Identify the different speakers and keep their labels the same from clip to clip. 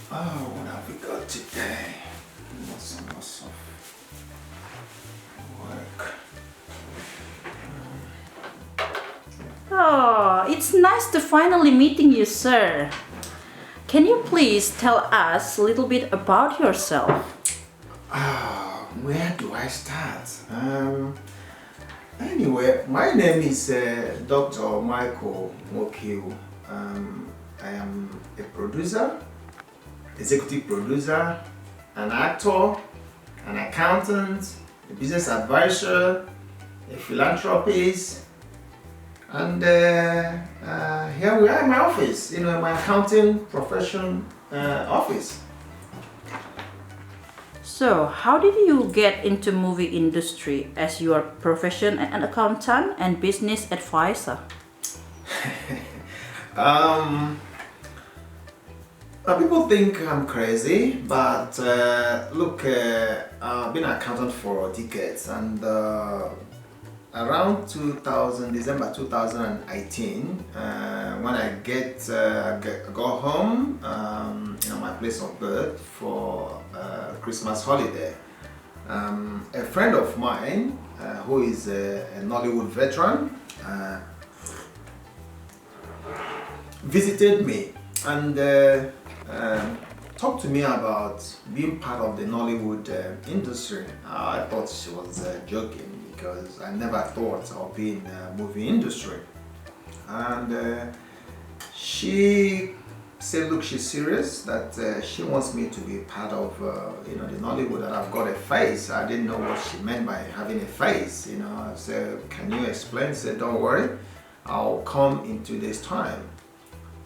Speaker 1: Oh, what have we got today? Lots of work.
Speaker 2: Oh, it's nice to finally meeting you, sir. Can you please tell us a little bit about yourself?
Speaker 1: Where do I start? Anyway, my name is Dr. Michael Mokiu. I am a producer, executive producer, an actor, an accountant, a business advisor, a philanthropist, and here we are in my office, my accounting profession office.
Speaker 2: So, how did you get into movie industry as your profession an accountant and business advisor?
Speaker 1: People think I'm crazy, but look, I've been an accountant for decades, and around December 2018, when I go home, my place of birth for Christmas holiday, a friend of mine who is a Nollywood veteran visited me and talked to me about being part of the Nollywood industry. I thought she was joking because I never thought of being in the movie industry. And she said, look, she's serious, that she wants me to be part of the Nollywood, that I've got a face. I didn't know what she meant by having a face. I said, can you explain? She said, don't worry, I'll come in 2 days' time.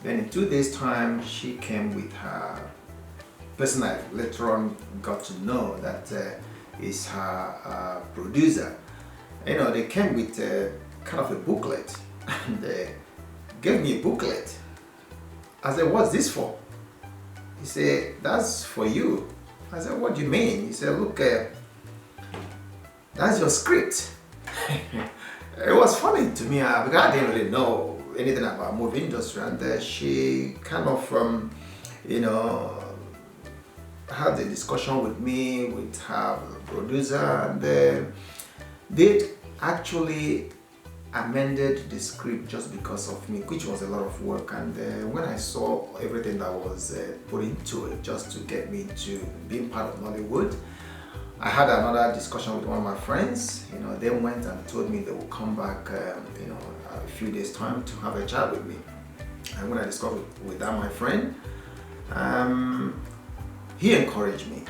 Speaker 1: Then in 2 days' time, she came with her person I later on got to know that is her producer. They came with kind of a booklet, and they gave me a booklet. I said, what's this for? He said, that's for you. I said, what do you mean? He said, look, that's your script. It was funny to me because I didn't really know anything about movie industry, and she kind of had a discussion with me, with her producer, and they actually amended the script just because of me, which was a lot of work. And when I saw everything that was put into it just to get me to being part of Nollywood, I had another discussion with one of my friends. They went and told me they would come back a few days time to have a chat with me. And when I discussed with that my friend, he encouraged me.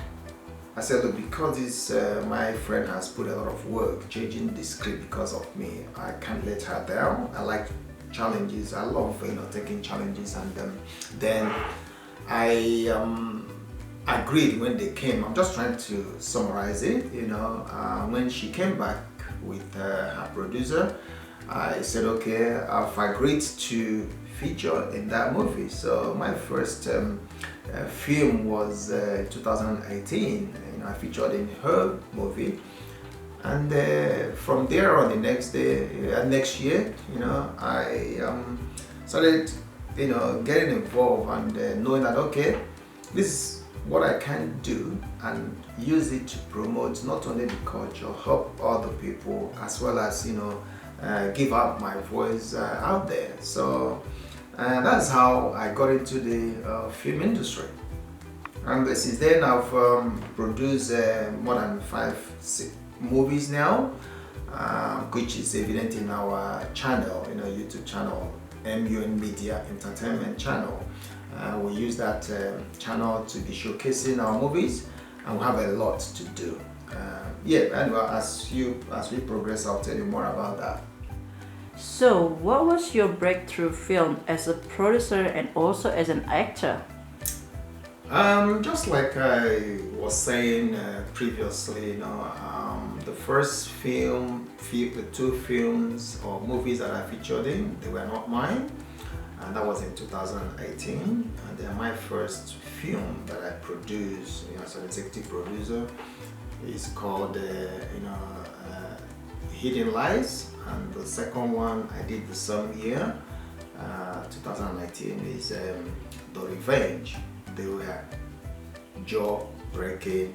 Speaker 1: I said, look, because my friend has put a lot of work changing the script because of me, I can't let her down. I like challenges. I love taking challenges. And then I agreed when they came. I'm just trying to summarize it. When she came back with her producer, I said, okay, I've agreed to feature in that movie. So my first film was 2018. I featured in her movie, and from there on the next year, I started, getting involved and knowing that okay, this is what I can do and use it to promote not only the culture, help other people, as well as give out my voice out there. So that's how I got into the film industry. And since then, I've produced more than 6 movies now, which is evident in our channel, YouTube channel, MUN Media Entertainment channel. We use that channel to be showcasing our movies, and we have a lot to do. Anyway, as we progress, I'll tell you more about that.
Speaker 2: So, what was your breakthrough film as a producer and also as an actor?
Speaker 1: Just like I was saying previously, the first the 2 films or movies that I featured in, they were not mine, and that was in 2018. And then my first film that I produced, as an executive producer, is called Hidden Lies, and the second one I did the same year, 2019, is The Revenge. They were jaw-breaking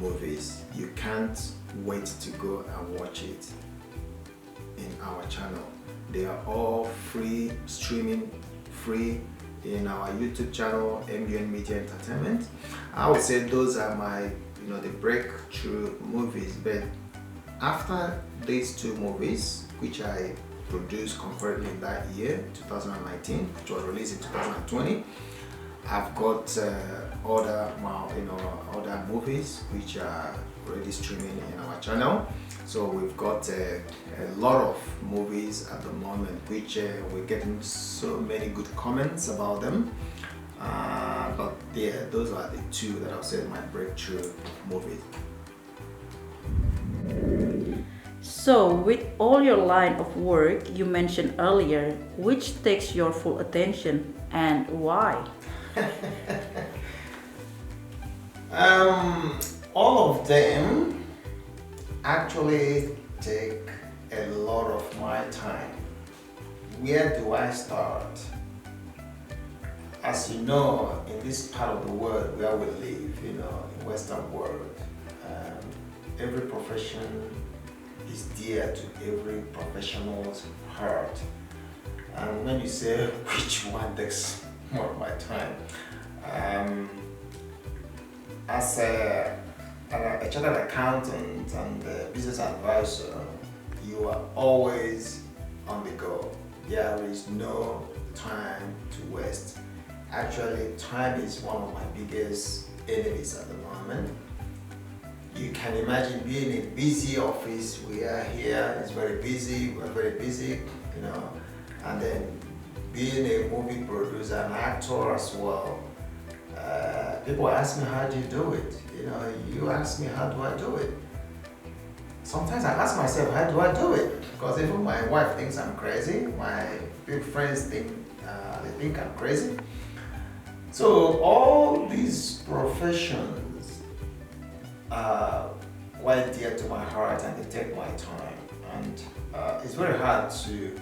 Speaker 1: movies. You can't wait to go and watch it in our channel. They are all free, streaming free in our YouTube channel, MUN Media Entertainment. I would say those are my, the breakthrough movies. But after these two movies, which I produced concurrently in that year, 2019, which was released in 2020, I've got other movies which are already streaming in our channel. So we've got a lot of movies at the moment which we're getting so many good comments about them. But yeah, those are the two that I've said my breakthrough movies.
Speaker 2: So, with all your line of work you mentioned earlier, which takes your full attention and why?
Speaker 1: All of them actually take a lot of my time. Where do I start? As you know, in this part of the world where we live, in Western world, every profession is dear to every professional's heart. And when you say which one takes more of my time, as a chartered accountant and a business advisor, you are always on the go. There is no time to waste. Actually, time is one of my biggest enemies at the moment. You can imagine being in a busy office. We are here, it's very busy, we're very busy, and then being a movie producer and actor as well. People ask me, how do you do it? You ask me, how do I do it? Sometimes I ask myself, how do I do it? Because even my wife thinks I'm crazy, my big friends think I'm crazy. So all these professions are quite dear to my heart and they take my time. And it's very hard to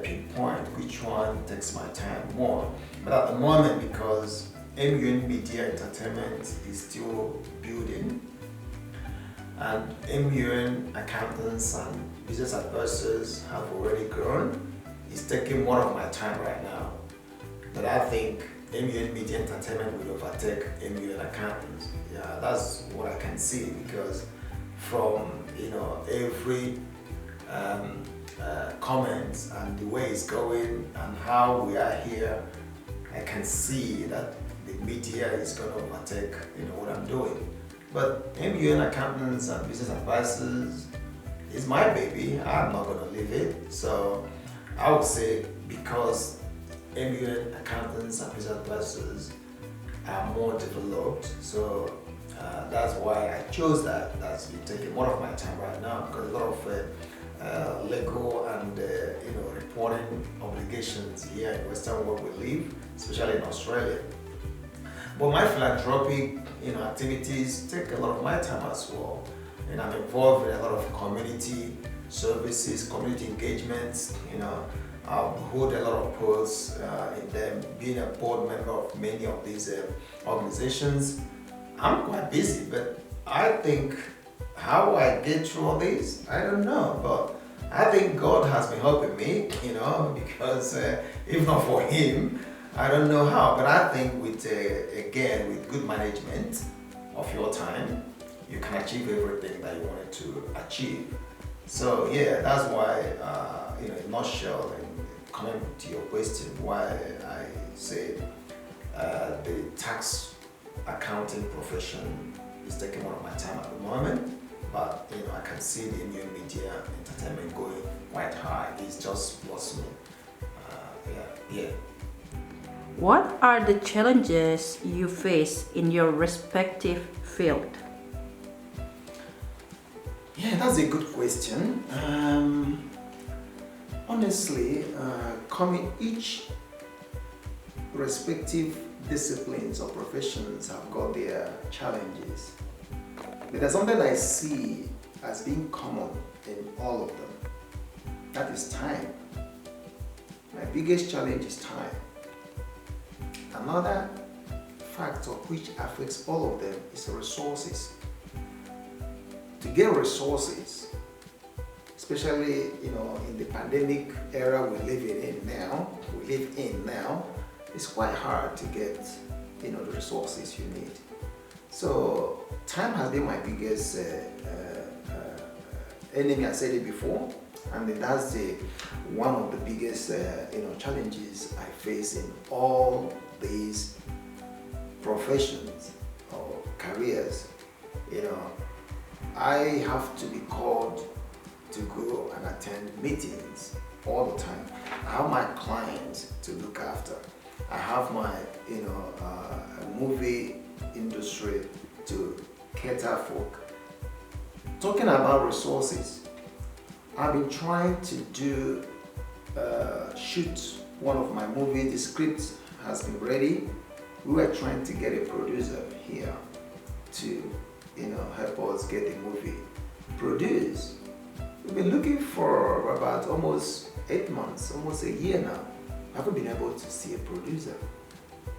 Speaker 1: pinpoint which one takes my time more. But at the moment, because MUN Media Entertainment is still building, and MUN accountants and business advisors have already grown, it's taking more of my time right now. But I think MUN Media Entertainment will overtake MUN accountants. Yeah, that's what I can see, because from every comments and the way it's going and how we are here, I can see that the media is going to overtake what I'm doing. But MUN accountants and business advisors is my baby. I'm not going to leave it. So I would say, because MUN accountants and business advisors are more developed, so that's why I chose that. That's been taking more of my time right now, because a lot of legal and reporting obligations here in Western world we live, especially in Australia. But my philanthropic activities take a lot of my time as well, and I'm involved in a lot of community services, community engagements. I hold a lot of posts in them, being a board member of many of these organizations. I'm quite busy, but I think how I get through all this, I don't know, but I think God has been helping me, because if not for Him, I don't know how. But I think with good management of your time, you can achieve everything that you wanted to achieve. So yeah, that's why, in a nutshell, and coming to your question, why I say the tax accounting profession is taking one of my time at the moment. But I can see the MUN Media Entertainment going quite high. It's just blossoming. Yeah.
Speaker 2: What are the challenges you face in your respective field?
Speaker 1: Yeah, that's a good question. Honestly, each respective disciplines or professions have got their challenges. But there's something I see as being common in all of them. That is time. My biggest challenge is time. Another factor which affects all of them is resources. To get resources, especially in the pandemic era we live in now, it's quite hard to get the resources you need. So time has been my biggest enemy. I said it before, and that's one of the biggest challenges I face in all these professions or careers. I have to be called to go and attend meetings all the time. I have my clients to look after. I have my movie industry to cater for. Talking about resources, I've been trying to shoot one of my movies. The script has been ready. We were trying to get a producer here to help us get the movie produced. We've been looking for about almost 8 months, almost a year now. I haven't been able to see a producer.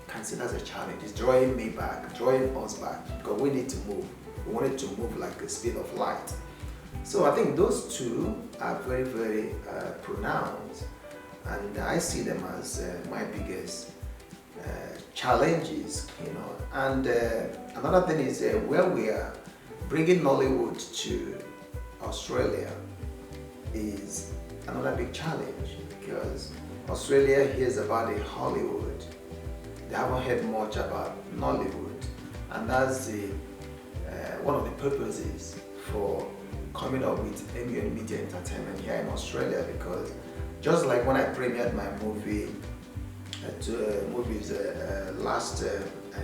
Speaker 1: Can see that's a challenge. It's drawing me back, drawing us back, because we need to move. We wanted to move like the speed of light. So I think those two are very, very pronounced, and I see them as my biggest challenges. And another thing is where we are bringing Nollywood to Australia is another big challenge, because Australia hears about the Hollywood. They haven't heard much about Nollywood, and that's one of the purposes for coming up with MUN Media Entertainment here in Australia, because just like when I premiered my movie last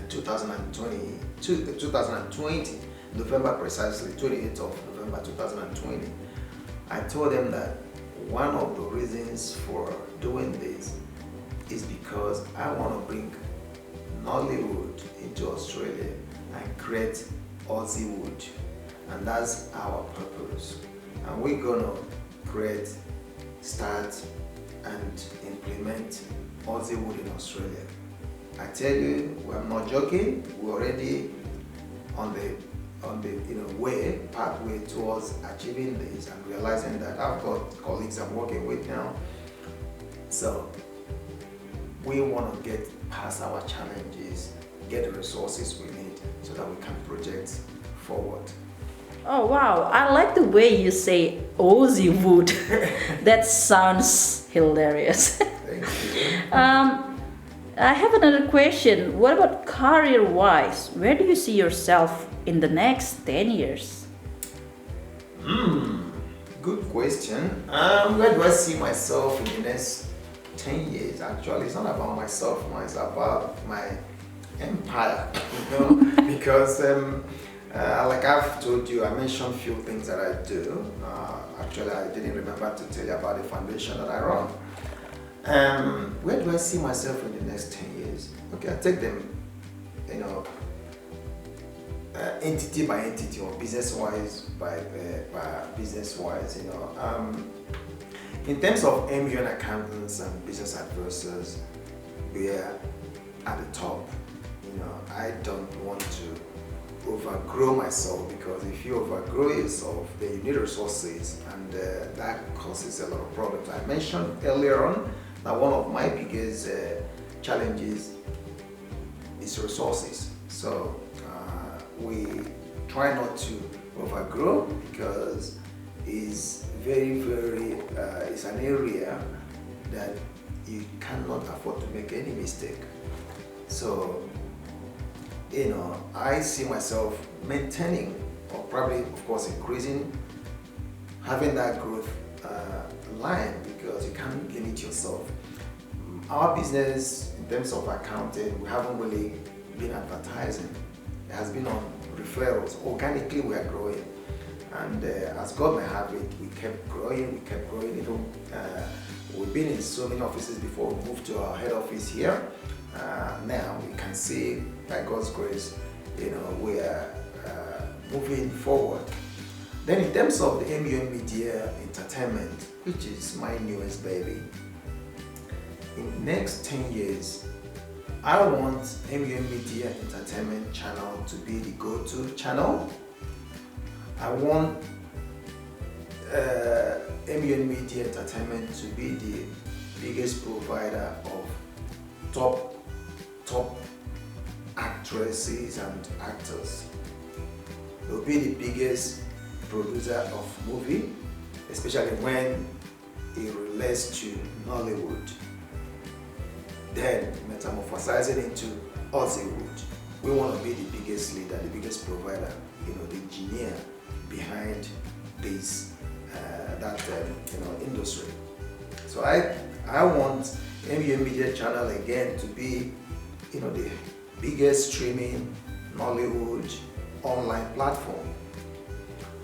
Speaker 1: 2020, November precisely, 28th of November 2020, I told them that one of the reasons for doing this is because I want to bring Nollywood into Australia and create Aussiewood, and that's our purpose. And we're gonna start and implement Aussiewood in Australia. I tell you, I'm not joking. We're already on the pathway towards achieving this and realizing that I've got colleagues I'm working with now. So we want to get past our challenges, get the resources we need so that we can project forward.
Speaker 2: Oh wow, I like the way you say Aussiewood. That sounds hilarious.
Speaker 1: Thank you.
Speaker 2: I have another question. What about career-wise? Where do you see yourself in the next 10 years?
Speaker 1: Good question. Where do I see myself in the next 10 years? Actually, it's not about myself, it's about my empire, because like I've told you, I mentioned a few things that I do. Actually, I didn't remember to tell you about the foundation that I run. Where do I see myself in the next 10 years? Okay, I take them, entity by entity or business-wise by business-wise. In terms of MUN accountants and business advisors, we are at the top. I don't want to overgrow myself, because if you overgrow yourself, then you need resources, and that causes a lot of problems. I mentioned earlier on that one of my biggest challenges is resources. So we try not to overgrow, because it's very, very, it's an area that you cannot afford to make any mistake. So I see myself maintaining, or probably of course increasing, having that growth line, because you can't limit yourself. Our business in terms of accounting, we haven't really been advertising. It has been on referrals. Organically we are growing, and as God may have it, we kept growing. We've been in so many offices before we moved to our head office here. Now we can see, by God's grace, we are moving forward. Then in terms of the MUN Media Entertainment, which is my newest baby, in the next 10 years, I want MUN Media Entertainment channel to be the go-to channel. I want MUN Media Entertainment to be the biggest provider of top actresses and actors. They'll be the biggest producer of movie, especially when it relates to Nollywood. Then metamorphosizing into Aussie-wood. We want to be the biggest leader, the biggest provider, the engineer behind this industry. So I want MUN Media Channel again to be the biggest streaming Nollywood online platform.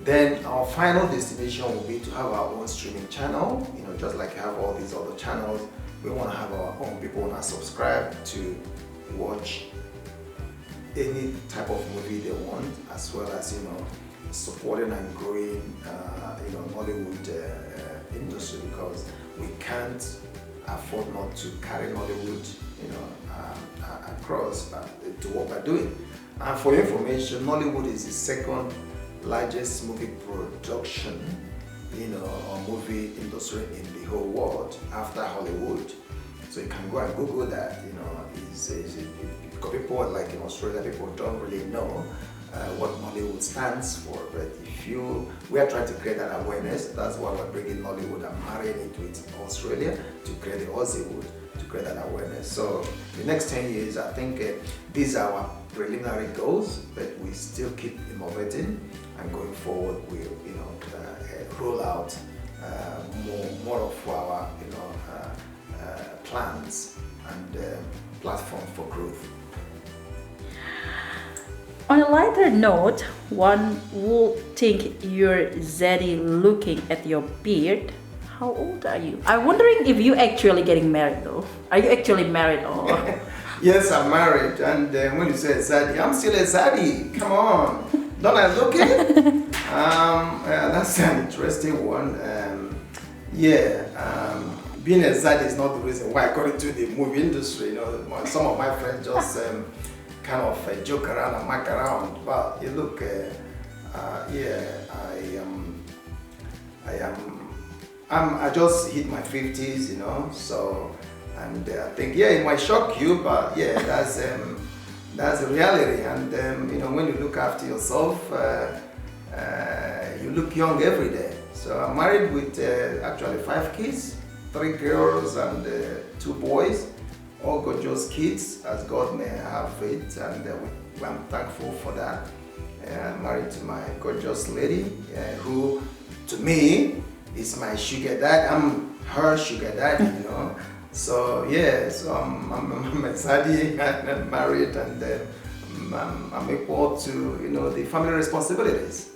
Speaker 1: Then our final destination will be to have our own streaming channel, just like have all these other channels. We want to have our own. People want to subscribe to watch any type of movie they want, as well as supporting and growing Nollywood industry, because we can't afford not to carry Nollywood across to what we're doing. And for information, Nollywood is the second largest movie production or movie industry in the whole world after Hollywood. So you can go and Google that. Because people like in Australia, people don't really know what Nollywood stands for. But we are trying to create that awareness. That's why we're bringing Nollywood and marrying it with Australia to create the Aussiewood, to create that awareness. So the next 10 years, I think these are our preliminary goals, but we still keep innovating, and going forward we'll roll out more of our plans and platform for growth.
Speaker 2: On a lighter note, one would think you're zaddy looking at your beard. How old are you? I'm wondering if you actually getting married though. Are you actually married or?
Speaker 1: Yes, I'm married, and when you say zaddy, I'm still a zaddy. Come on, don't I look it? That's an interesting one. Being a zaddy is not the reason why I got into the movie industry. Some of my friends just kind of joke around and muck around, but you look, I just hit my 50s, so, and I think, it might shock you, but that's the reality. And when you look after yourself, you look young every day. So I'm married with actually 5 kids, 3 girls and 2 boys, all gorgeous kids, as God may have it, and I'm thankful for that. I'm married to my gorgeous lady, who to me is my sugar dad. I'm her sugar daddy, So so I'm a zaddy, I'm married, and I'm equal to the family responsibilities.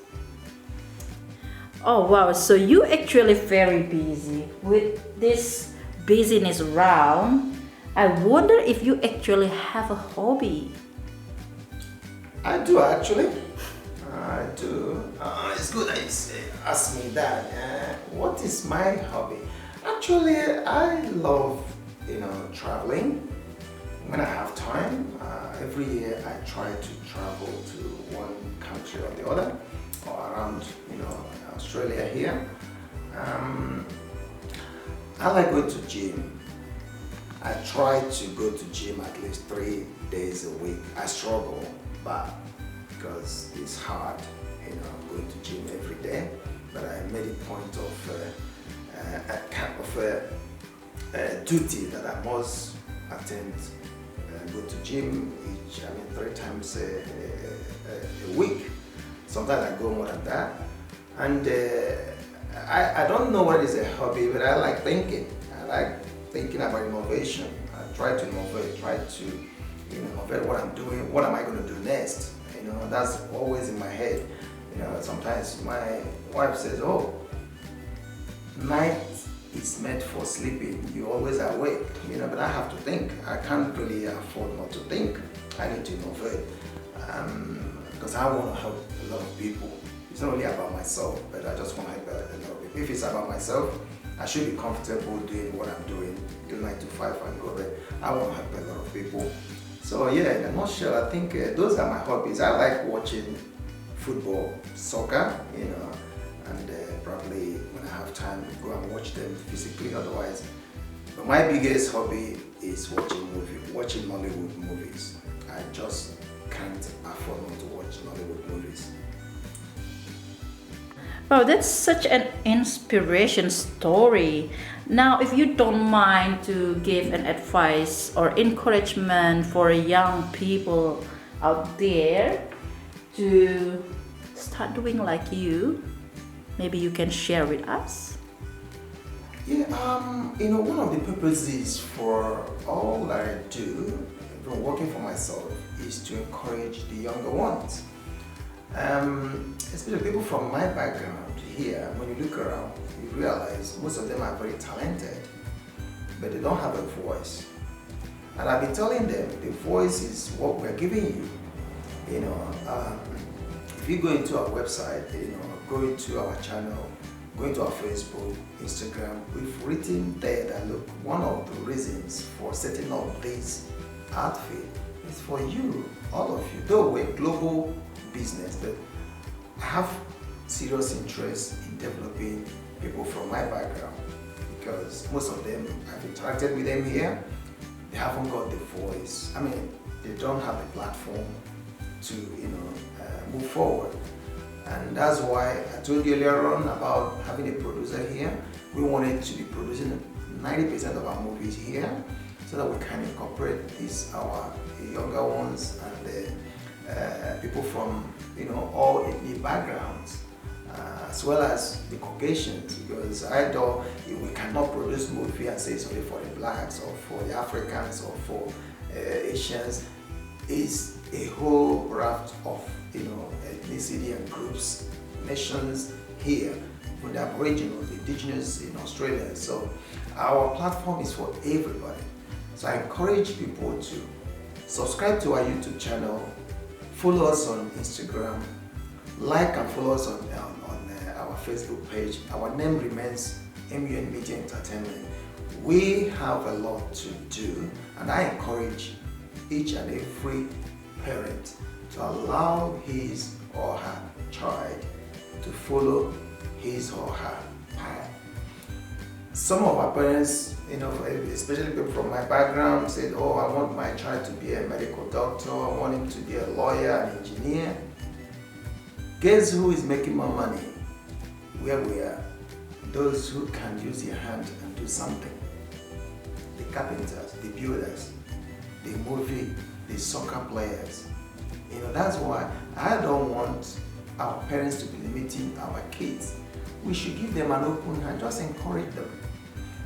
Speaker 2: Oh wow, so you actually very busy. With this busyness around, I wonder if you actually have a hobby.
Speaker 1: I do actually. I do. It's good that you ask me that. What is my hobby? Actually, I love traveling. When I have time, every year I try to travel to one country or the other, or around Australia here. I like going to gym. I try to go to gym at least 3 days a week. I struggle, but because it's hard, going to gym every day. But I made a point of a kind of a duty that I must attend. Go to gym 3 times a week. Sometimes I go more than that. And I don't know what is a hobby, but I like thinking. I like thinking about innovation. I try to innovate, innovate what I'm doing. What am I going to do next? That's always in my head. Sometimes my wife says, "Oh, night is meant for sleeping. You're always awake." But I have to think. I can't really afford not to think. I need to innovate because I want to help a lot of people. It's not only about myself, but I just want to help a lot of people. If it's about myself, I should be comfortable doing what I'm doing, do 9 to 5 and go there. I want to help a lot of people. So yeah, in a nutshell, I think those are my hobbies. I like watching football, soccer, and probably when I have time, go and watch them physically. Otherwise, but my biggest hobby is watching Nollywood movies. I just can't afford not to watch Nollywood movies.
Speaker 2: Wow, that's such an inspiration story. Now, if you don't mind to give an advice or encouragement for young people out there to start doing like you, maybe you can share with us.
Speaker 1: Yeah, one of the purposes for all that I do, even working for myself, is to encourage the younger ones. Especially people from my background here, when you look around, you realize most of them are very talented, but they don't have a voice. And I've been telling them the voice is what we're giving you. If you go into our website, go into our channel, go into our Facebook, Instagram, we've written there that look, one of the reasons for setting up this outfit is for you, all of you. Though we're global business, but I have serious interest in developing people from my background because most of them, I've interacted with them here, they haven't got the voice. I mean, they don't have a platform to move forward. And that's why I told you earlier on about having a producer here. We wanted to be producing 90% of our movies here so that we can incorporate our younger ones and the people from all ethnic backgrounds, as well as the Caucasians, because I know we cannot produce movie and say it's only for the blacks or for the Africans or for Asians. It's a whole raft of ethnicity and groups, nations here, from the Aboriginal, the indigenous in Australia. So our platform is for everybody. So I encourage people to subscribe to our YouTube channel, follow us on Instagram, like and follow us on our Facebook page. Our name remains MUN Media Entertainment. We have a lot to do, and I encourage each and every parent to allow his or her child to follow his or her path. Some of our parents, especially people from my background, said, oh, I want my child to be a medical doctor, I want him to be a lawyer, an engineer. Guess who is making more money where we are? Those who can use their hand and do something. The carpenters, the builders, the movie, the soccer players. That's why I don't want our parents to be limiting our kids. We should give them an open hand, just encourage them.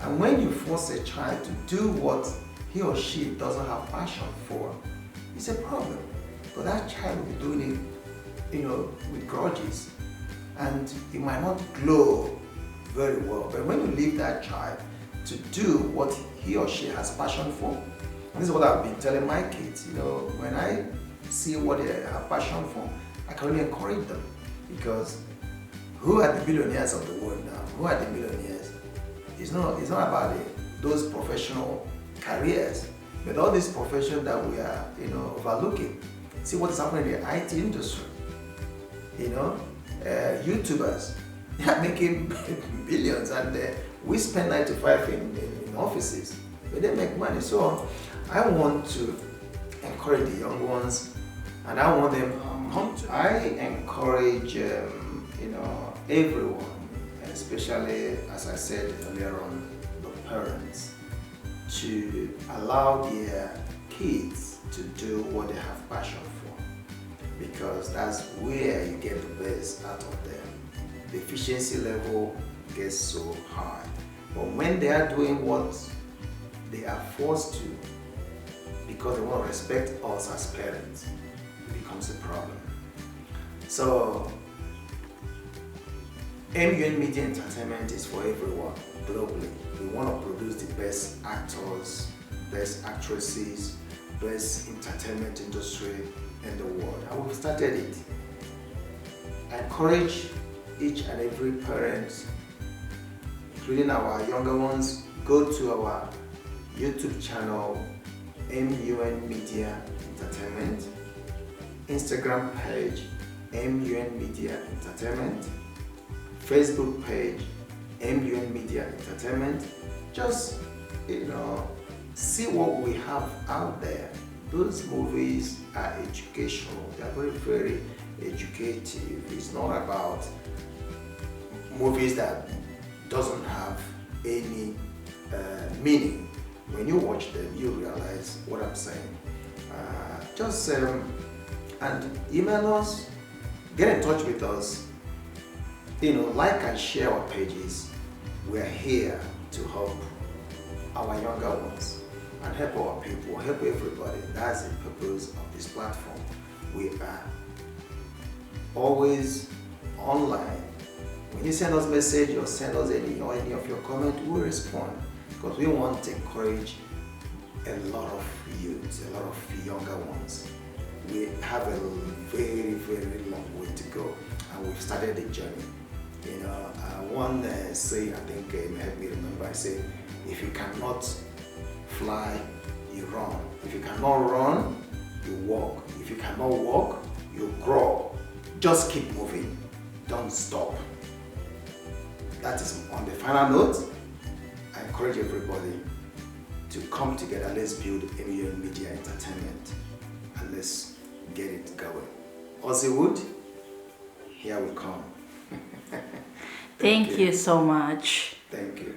Speaker 1: And when you force a child to do what he or she doesn't have passion for, it's a problem. But that child will be doing it, with grudges. And it might not glow very well. But when you leave that child to do what he or she has passion for, and this is what I've been telling my kids, when I see what they have passion for, I can only encourage them. Because who are the billionaires of the world now? Who are the millionaires? It's not about those professional careers, but all these professions that we are, overlooking. See what is happening in the IT industry. YouTubers, they are making billions, and we spend 9 to 5 in offices, but they make money. So I want to encourage the young ones, and I want them come to. I encourage, everyone, especially, as I said earlier on, the parents, to allow their kids to do what they have passion for, because that's where you get the best out of them. The efficiency level gets so high, but when they are doing what they are forced to because they want to respect us as parents, it becomes a problem. So MUN Media Entertainment is for everyone globally. We want to produce the best actors, best actresses, best entertainment industry in the world. And we've started it. I encourage each and every parent, including our younger ones, go to our YouTube channel, MUN Media Entertainment, Instagram page, MUN Media Entertainment, Facebook page, MUN Media Entertainment. Just, see what we have out there. Those movies are educational. They are very, very educative. It's not about movies that doesn't have any meaning. When you watch them, you realize what I'm saying. And email us, get in touch with us. Like and share our pages. We're here to help our younger ones and help our people, help everybody. That's the purpose of this platform. We are always online. When you send us message or send us any of your comment, we'll respond, because we want to encourage a lot of youths, a lot of younger ones. We have a very, very long way to go, and we've started the journey. One say, I think it may help me remember, I say, if you cannot fly, you run. If you cannot run, you walk. If you cannot walk, you crawl. Just keep moving. Don't stop. That is on the final note. I encourage everybody to come together. Let's build MUN Media Entertainment and let's get it going. Ozzywood, here we come.
Speaker 2: Thank you so much.
Speaker 1: Thank you.